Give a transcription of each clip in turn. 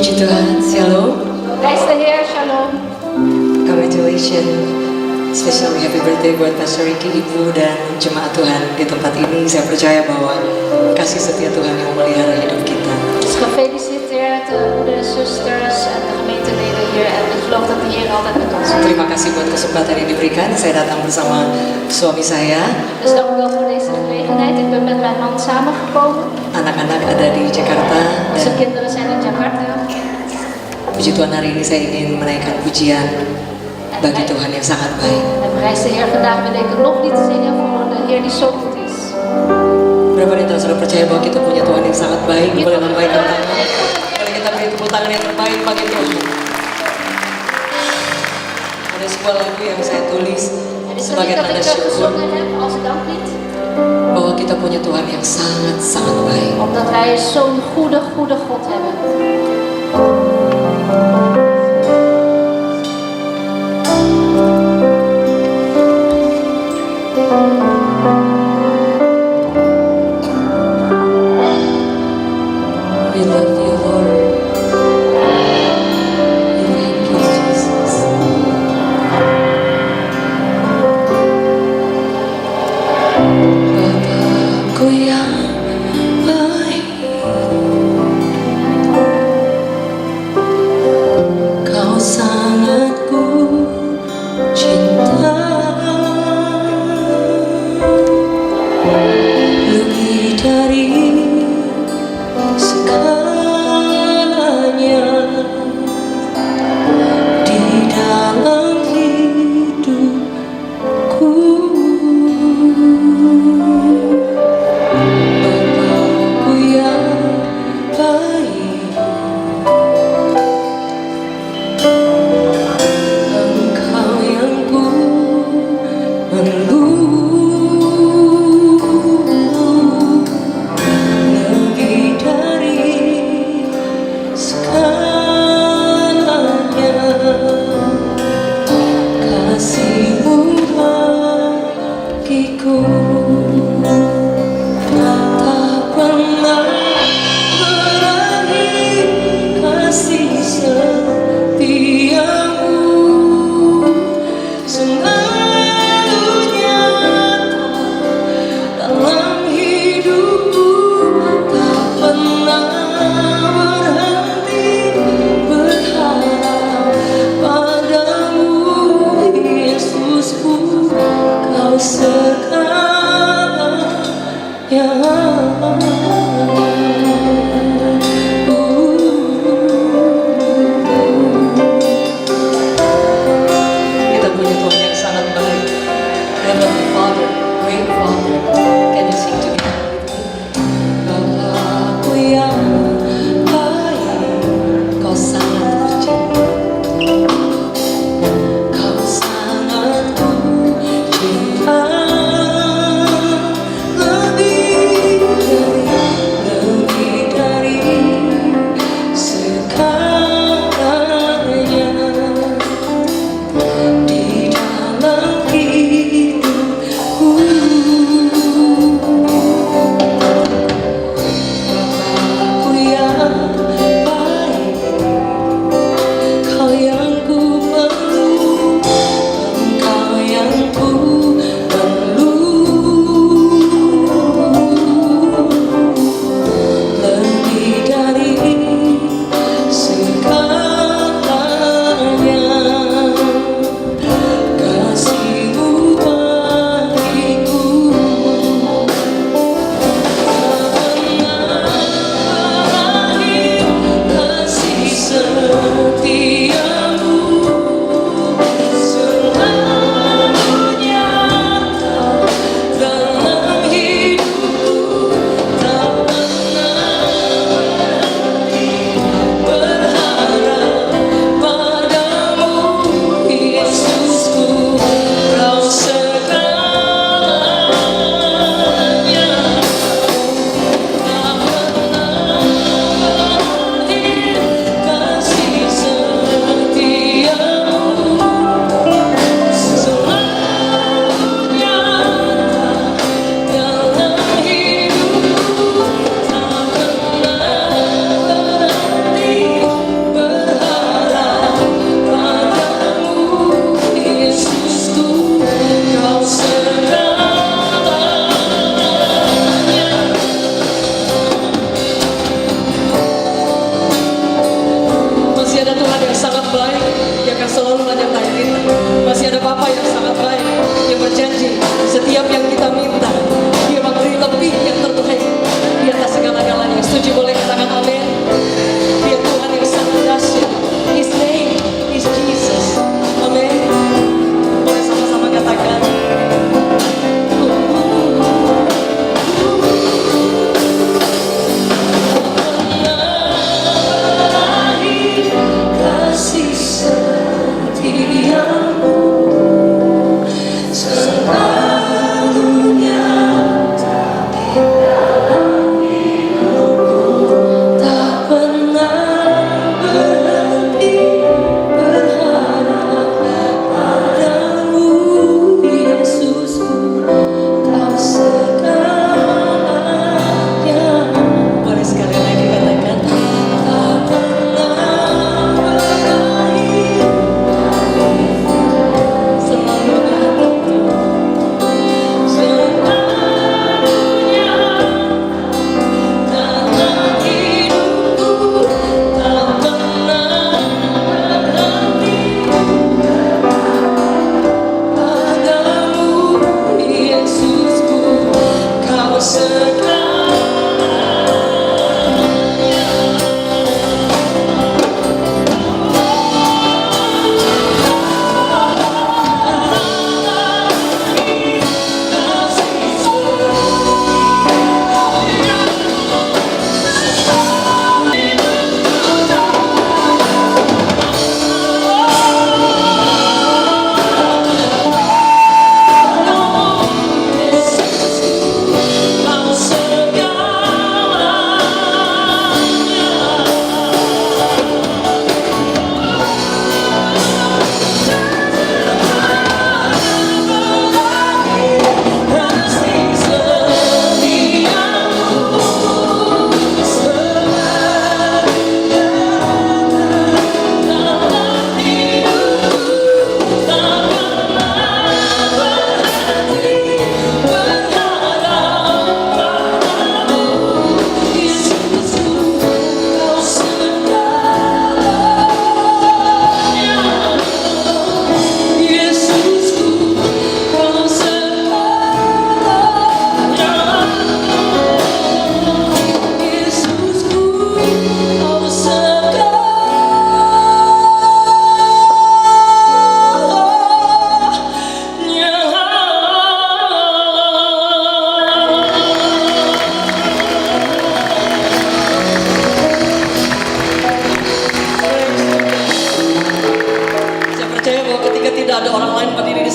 Puji Tuhan, Shalom. Prijs de Heer, shalom. Congratulations, especially happy birthday buat Pastor Ricky, Ibu dan jemaat Tuhan di tempat ini. Saya percaya bahwa kasih setia Tuhan yang memelihara hidup kita. Dus gefeliciteerd de moeders, zusters en de gemeenteleden hier. En ik geloof dat de Heer altijd met ons is. Terima kasih buat kesempatan yang diberikan. Saya datang bersama suami saya. Dus dank u wel voor deze gelegenheid. Ik ben met mijn man samengekomen. Anak-anak ada di Jakarta. Onze Dan kinderen zijn in Jakarta. puji Tuhan, hari ini saya ingin menaikkan pujian bagi Tuhan yang sangat baik. En prijs de Heer, vandaag wil ik een loflied zingen voor de Heer die zo goed is. Berapa dari teman sudah percaya bahwa kita punya Tuhan yang sangat baik? Boleh lambaikan tangan. Boleh kita beri tepuk tangan yang terbaik bagi Tuhan. Ada sebuah lagu yang saya tulis Het is een sebagai lied dat tanda ik syukur gezongen heb als danklied. bahwa kita punya Tuhan yang sangat baik. Omdat wij zo'n goede God hebben. We love you, Lord. We thank you, Jesus. Bapakku yang baik,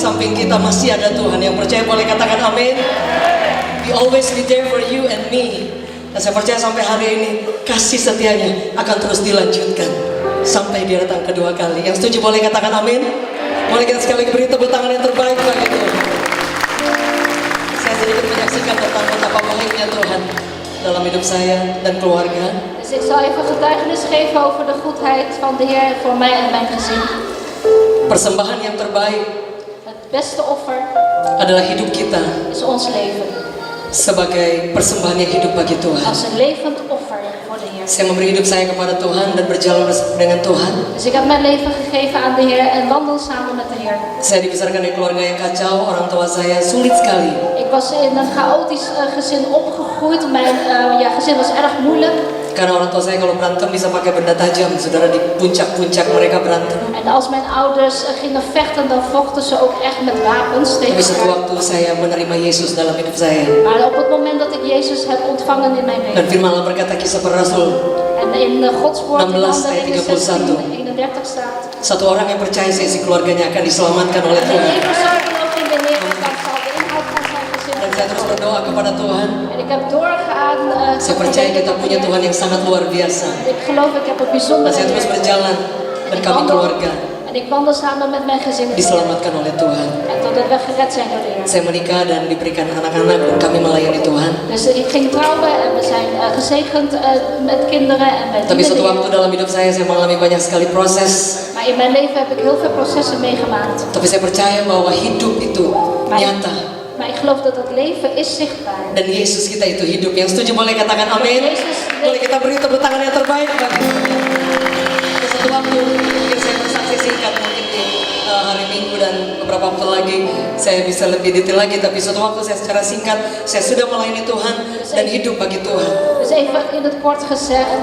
samping kita masih ada Tuhan. Yang percaya boleh katakan amin. He always be there for you and me. Dan saya percaya sampai hari ini kasih setianya akan terus dilanjutkan sampai dia datang kedua kali. Yang setuju boleh katakan amin. Boleh kita sekali beri tepuk tangan yang terbaik bagi Tuhan. Saya sedikit menyaksikan tentang betapa baiknya Tuhan dalam hidup saya dan keluarga. Dus ik zal even getuigenis geven over de goedheid van de Heer voor mij en mijn gezin. Persembahan yang terbaik Het beste offer adalah hidup kita is ons leven. sebagai persembahan yang hidup bagi Tuhan. Als een levend offer voor de Heer. Saya memberi hidup saya kepada Tuhan dan berjalan bersama dengan Tuhan. Dus ik heb mijn leven gegeven aan de Heer en wandel samen met de Heer. Saya dibesarkan dari keluarga yang kacau, orang tua saya sulit sekali. Ik was in een chaotisch gezin opgegroeid. Mijn gezin was erg moeilijk. Karena orang tua saya kalau berantem bisa pakai benda tajam, saudara, di puncak-puncak mereka berantem. En als mijn ouders gingen vechten, dan vochten ze ook echt met wapens tegen Tapi satu elkaar. waktu saya menerima Yesus dalam hidup saya. Maar op het moment dat ik Jezus heb ontvangen in mijn Dan leven. firman Allah berkata kisah para Rasul, En in Gods woord in 16 ayat Handelingen 31. 16:31 staat. satu orang yang percaya seisi keluarganya akan diselamatkan oleh En Tuhan. één persoon gelooft in de Heer, dan zal de inhoud van zijn gezin Dan saya terus worden. berdoa kepada Tuhan. En ik heb doorgegaan. Saya percaya kita punya Tuhan yang sangat luar biasa. Ik geloof, ik heb een bijzondere Dan saya terus Heer. berjalan dan En ik kami wandel- keluarga En ik wandel samen met mijn gezin. diselamatkan oleh Tuhan. En totdat we gered zijn door de Heer. Saya menikah dan diberikan anak-anak dan kami melayani Tuhan. Dus ik ging trouwen en we zijn gezegend met kinderen en met Tapi suatu dienen. waktu dalam hidup saya mengalami banyak sekali proses. Maar in mijn leven heb ik heel veel processen meegemaakt. Tapi saya percaya bahwa hidup itu nyata. Maar ik geloof dat het leven is zichtbaar. Dan Yesus kita itu hidup. Yang setuju boleh katakan amin. Boleh kita beri tepuk tangan yang terbaik bagi Tuhan. Ada satu waktu mungkin saya bersaksi singkat mungkin di hari Minggu dan beberapa waktu lagi saya bisa lebih detail lagi. Tapi suatu waktu saya secara singkat saya sudah melayani Tuhan dan hidup bagi Tuhan. Dus even in het kort gezegd,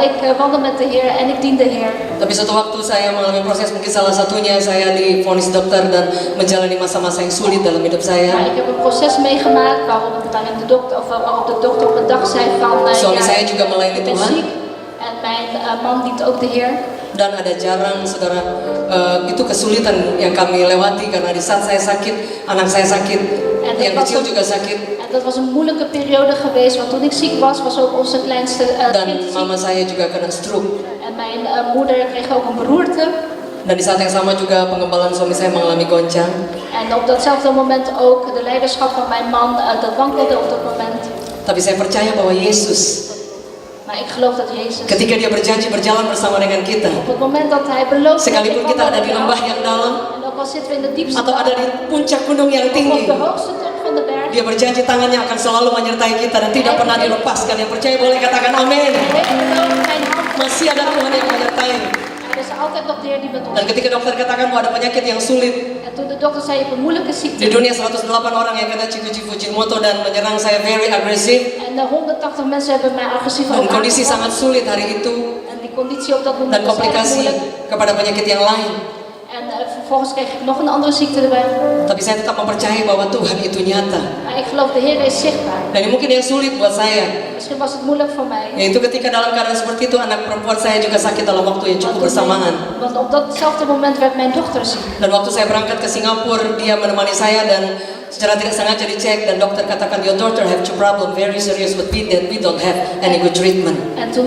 ik wandel met de Heer en ik dien de Heer. Tapi suatu waktu saya mengalami proses, mungkin salah satunya saya divonis dokter dan menjalani masa-masa yang sulit dalam hidup Maar saya. ik heb een proces meegemaakt waarin de dokter, waarop de dokter op een dag zei van, Suami saya juga melayani ik ben Tuhan. ziek en mijn man dient ook de Heer. Dan ada jarang saudara, itu kesulitan yang kami lewati karena di saat saya sakit, anak saya sakit, yang kecil juga sakit. En dat was een moeilijke periode geweest, want toen ik ziek was, was ook onze kleinste Dan kind ziek. mama saya juga kena stroke. En mijn moeder kreeg ook een beroerte. Dan di saat yang sama juga pengembalaan suami saya mengalami goncang. En op datzelfde moment ook de leiderschap van mijn man, dat wankelde op dat moment. Tapi saya percaya bahwa Yesus, Maar ik geloof dat Jezus, ketika dia berjanji berjalan bersama dengan kita, op het moment dat hij belooft, sekalipun kita ada di lembah yang dalam, en ook al zitten we in de diepste atau ada di puncak gunung yang of op tinggi, de hoogste top van de berg, dia berjanji tangannya akan selalu menyertai kita dan tidak pernah dilepaskan. Yang percaya boleh katakan amin. hij heeft beloofd mijn hand. Masih ada Tuhan yang menyertai. Er is altijd nog de Heer die met ons Dan ketika dokter katakan bahwa ada penyakit yang sulit, En toen de dokter zei, je hebt een moeilijke ziekte. di dunia 108 orang yang kena Chikuchi Fujimoto dan menyerang saya very agresif. En 180 mensen hebben mij agressief Dan kondisi aangepakt. sangat sulit hari itu. En die conditie op dat moment Dan was erg komplikasi moeilijk. kepada penyakit yang lain. En vervolgens kreeg ik nog een andere ziekte erbij. Tapi saya tetap mempercayai bahwa Tuhan itu nyata. Maar ik geloof, de Heer is zichtbaar. Dan ini mungkin yang sulit buat saya, Misschien was het moeilijk voor mij. yaitu ketika dalam keadaan seperti itu anak perempuan saya juga sakit dalam waktu yang cukup bersamaan. Want op datzelfde moment werd mijn dochter ziek. Dan waktu saya berangkat ke Singapura, dia menemani saya dan secara tidak sengaja dicek dan dokter katakan your daughter have two problem very serious but we don't have any good treatment. En toen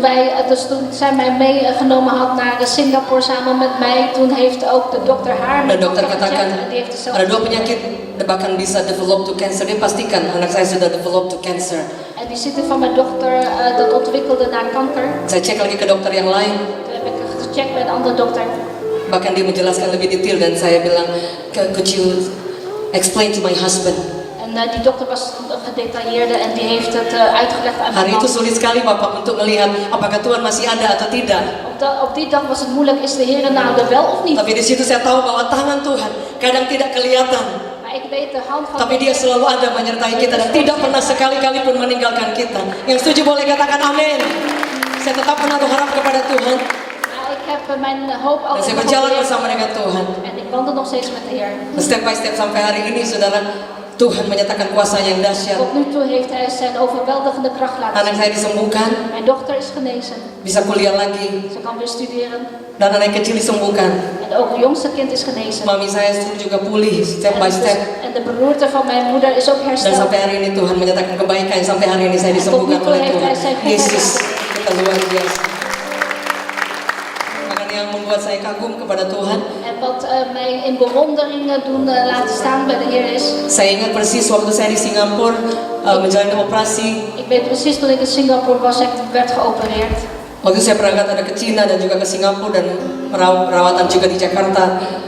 zij mij meegenomen had naar Singapore samen met mij, toen heeft ook de dokter haar Dan dokter gecheckt katakan en die heeft ada dua dezelfde. penyakit bahkan bisa develop to cancer. Dia pastikan anak saya sudah develop to cancer. En die ziekte van mijn dochter, dat ontwikkelde naar kanker. Saya cek lagi ke dokter yang lain. Toen heb ik gecheckt bij een andere dokter. Bahkan dia menjelaskan lebih detail dan saya bilang, could you explain to my husband? En die dokter was een gedetailleerde en die heeft het uitgelegd aan mijn Hari itu man. sulit sekali Bapak untuk melihat apakah Tuhan masih ada atau tidak. Op die dag was het moeilijk, is de Heer nou er wel of niet? Tapi di situ saya tahu bahwa tangan Tuhan kadang tidak kelihatan. Maar ik weet de hand van Tapi dia selalu ada menyertai kita dan tidak pernah sekali-kali pun meninggalkan kita. Yang setuju boleh katakan amin. Saya tetap menaruh harap kepada Tuhan Maar ik heb mijn hoop dan altijd saya nog op berjalan de Heer. bersama dengan Tuhan. En ik wandel nog steeds met de Heer. Step by step sampai hari ini saudara, Tuhan menyatakan kuasa yang dahsyat. Tot nu toe heeft hij zijn overweldigende kracht laten Anak zien. saya disembuhkan, Mijn dochter is genezen. bisa kuliah lagi, Ze kan weer studeren. dan anak kecil disembuhkan. En ook het jongste kind is genezen. Mami saya juga pulih step by step. En de beroerte van mijn moeder is ook Dan hersteld. sampai hari ini Tuhan menyatakan kebaikan. Sampai hari ini saya disembuhkan oleh Tuhan. Yesus, kita luar biasa. Makanya yang membuat saya kagum kepada Tuhan. En wat mij in bewondering doen laten staan bij de Heer is. Saya ingat persis waktu saya di Singapura menjalani operasi. Ik weet precies toen ik in Singapore was, ik werd geopereerd. Waktu saya berangkat ada ke China dan juga ke Singapura dan perawatan juga di Jakarta.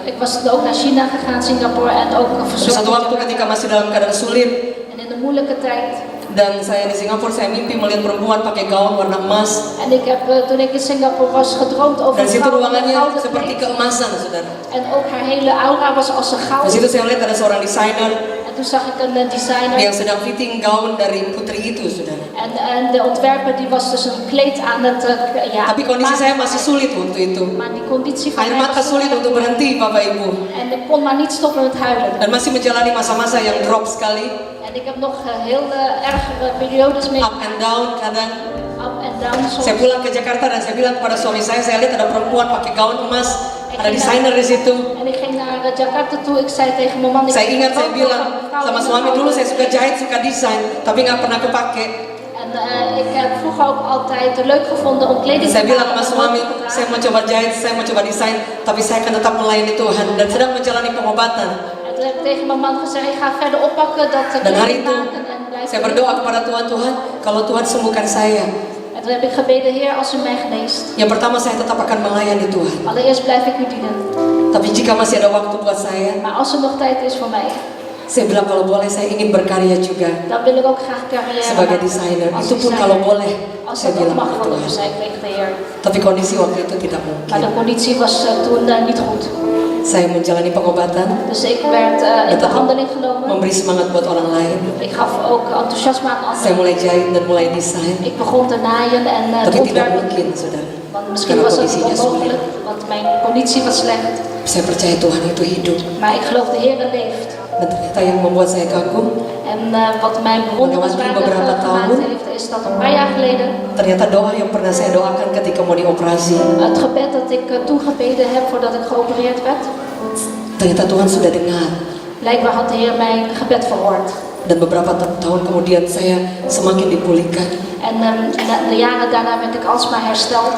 Ik was toen ook naar China gegaan, Singapore en ook Satu verzorgd. waktu ketika masih dalam keadaan sulit En in de moeilijke tijd. dan saya di Singapura, saya mimpi melihat perempuan pakai gaun warna emas. En ik heb toen ik in Singapore was gedroomd over Dan een situ vrouw met ruangannya gouden seperti kleed. keemasan, saudara. En ook haar hele aura was als een Di goud. situ saya lihat ada seorang desainer En toen zag ik een designer. yang sedang fitting gaun dari putri itu, saudara. En de ontwerper die was dus een kleed aan het Tapi kondisi saya masih sulit waktu itu. Maar die conditie van Air mij mata was sulit untuk berhenti, Bapak Ibu. en ik kon maar niet stoppen met huilen. Dan masih menjalani masa-masa yang drop sekali, En ik heb nog heel ergere periodes mee up and down kadang. up en down soms. Saya pulang ke Jakarta dan saya bilang kepada suami saya lihat ada perempuan pakai gaun emas, ada desainer di situ. En ik ging naar Jakarta toe. Ik zei tegen mijn man, ik Saya ingat saya heb bilang een vrouw sama in suami mijn dulu auto. saya suka jahit, suka desain, tapi nggak pernah kepake. En ik heb vroeger ook altijd leuk gevonden om kleding Saya te bilang maken. sama suami, saya mau coba jahit, saya mau coba desain, tapi saya akan tetap melayani Tuhan dan sedang menjalani pengobatan. En toen heb ik tegen mijn man gezegd, ik ga verder oppakken dat Dan hari kleding itu maken en blijven. saya berdoa kepada Tuhan, Tuhan, kalau Tuhan sembuhkan saya, En toen heb ik gebeden, Heer, als u mij geneest. yang pertama saya tetap akan melayani Tuhan. Allereerst blijf ik u dienen. Tapi jika masih ada waktu buat saya Maar als er nog tijd is voor mij, bilang kalau boleh saya ingin berkarya juga dan wil ik ook graag carrière sebagai maken. desainer. Als Itu pun designer. kalau boleh, Als saya dat ook bilang mag ke van u Tuhan. zijn tegen de Heer. Tapi kondisi waktu itu tidak Maar mungkin. de conditie was toen niet goed. Saya menjalani pengobatan, Dus ik werd in Tetap behandeling genomen. memberi semangat buat orang lain. Ik gaf ook enthousiasme aan Saya anderen. mulai jahit dan mulai desain. Ik begon te naaien en Tapi te tidak ontwerpen. mungkin, saudara. Want misschien Karena was het kondisinya sulit. onmogelijk, want mijn conditie was slecht. Saya percaya Tuhan itu hidup. Maar ik geloof de Heer leeft. Dan ternyata yang membuat saya kagum, En wat mij bewonderenswaardig beberapa gemaakt tahun. heeft, is dat een paar jaar geleden ternyata doa yang pernah saya doakan ketika mau dioperasi, het gebed dat ik toen gebeden heb voordat ik geopereerd werd, ternyata Tuhan sudah dengar. blijkbaar had de Heer mijn gebed verhoord. Dan beberapa tahun kemudian saya semakin dipulihkan. En de jaren daarna werd ik alsmaar hersteld.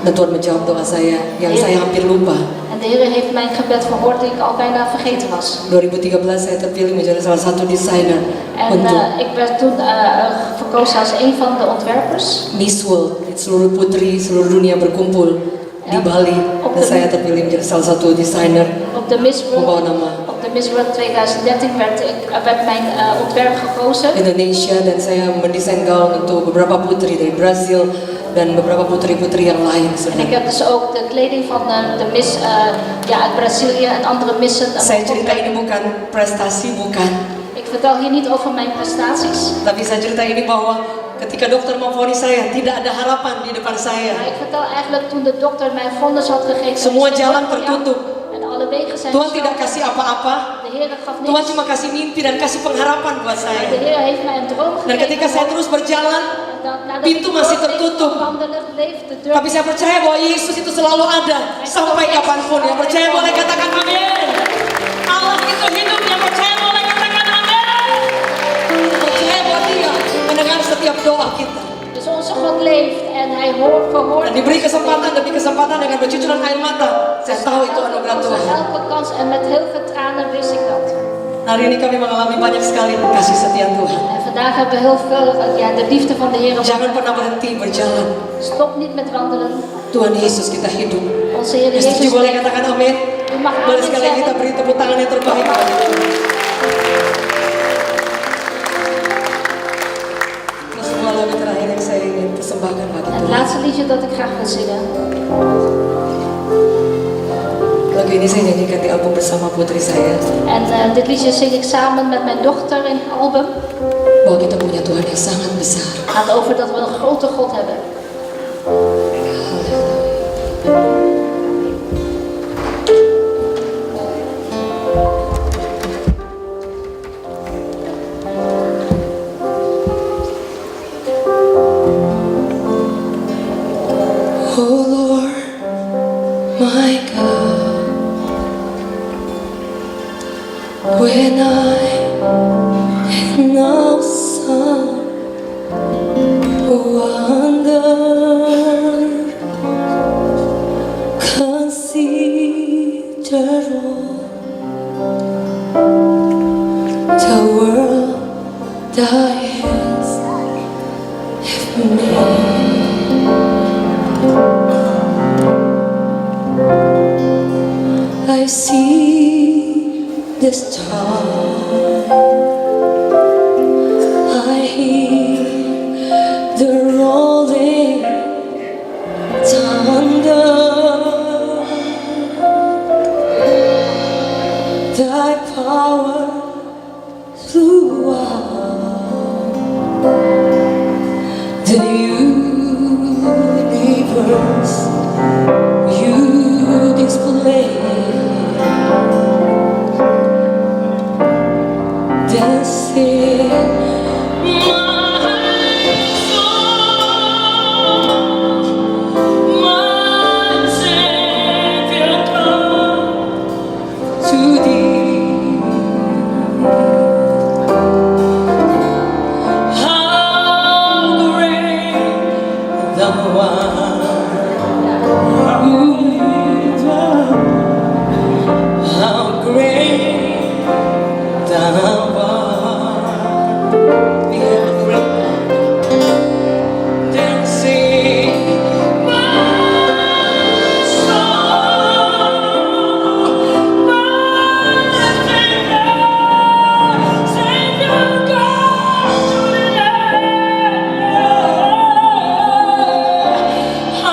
Dan Tuhan menjawab doa saya yang saya hampir lupa. En de Heer heeft mijn gebed verhoord die ik al bijna vergeten was. 2013 saya terpilih menjadi salah satu desainer En untuk ik werd toen verkozen als een van de ontwerpers. Miss World. Seluruh putri seluruh dunia berkumpul di Ja. Bali. Dan saya terpilih menjadi salah satu desainer Op de Miss membawa World, nama op de Miss World 2013 werd mijn ontwerp gekozen. Indonesia dan saya mendesain gaun untuk beberapa putri dari Brazil dan beberapa putri-putri yang lain. En ik Saudara. heb dus ook de kleding van de Miss uit Brazilië en andere missen. Saya cerita ini bukan prestasi, bukan. Ik vertel hier niet over mijn prestaties. Tapi saya cerita ini bahwa ketika dokter memvonis saya, tidak ada harapan di depan Maar saya. ik vertel eigenlijk toen de dokter mijn vonnis had gegeven. Semua is dit jalan goed voor jou? tertutup. En alle wegen zijn Tuhan tidak gesloten. kasih apa-apa. De Heer gaf Tuhan niks. cuma kasih mimpi dan kasih pengharapan buat De saya. Heer heeft mij een droom Dan gegeven. ketika saya terus berjalan, Nadat pintu ik masih doorging tertutup. wandelen, bleef de deur. Tapi saya percaya bahwa Yesus itu selalu ada sampai kapanpun. Yang percaya boleh katakan amin. Allah itu hidup, yang percaya boleh katakan amin. Percaya bahwa Dia mendengar setiap doa kita. Dus onze God leeft en hij verhoort. Dan diberi kesempatan demi kesempatan dengan bercucuran air mata. Saya tahu itu anugerah Tuhan. Elke kans en met heel veel tranen wist ik dat. Hari ini kami mengalami banyak sekali kasih setia Tuhan. En vandaag hebben we heel veel de liefde van de Heer. Jangan pernah berhenti berjalan. Stop niet met wandelen. Tuhan Yesus kita hidup. Onze Heer Yang setuju Jezus boleh leeft. katakan amin. U mag Boleh amin sekali kita zeggen. beri tepuk tangan yang terbaik. Ini sebuah lagu terakhir yang saya ingin persembahkan bagi Het Tuhan. laatste liedje dat ik graag wil zingen. Lagu ini saya nyanyikan di album bersama putri saya. En dit liedje zing ik samen met mijn dochter in het album. Bahwa kita punya Tuhan yang sangat besar. Het gaat over dat we een grote God hebben. my God, when I had no son, wonder, consider all the world thy hands have made. I see the stars, I hear the rolling thunder. Thy power throughout the universe you display. Dancing my soul, my Savior, come to thee. How great thou art, how great thou art. We have a great dancing my soul, my Savior, come to thee.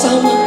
bersama.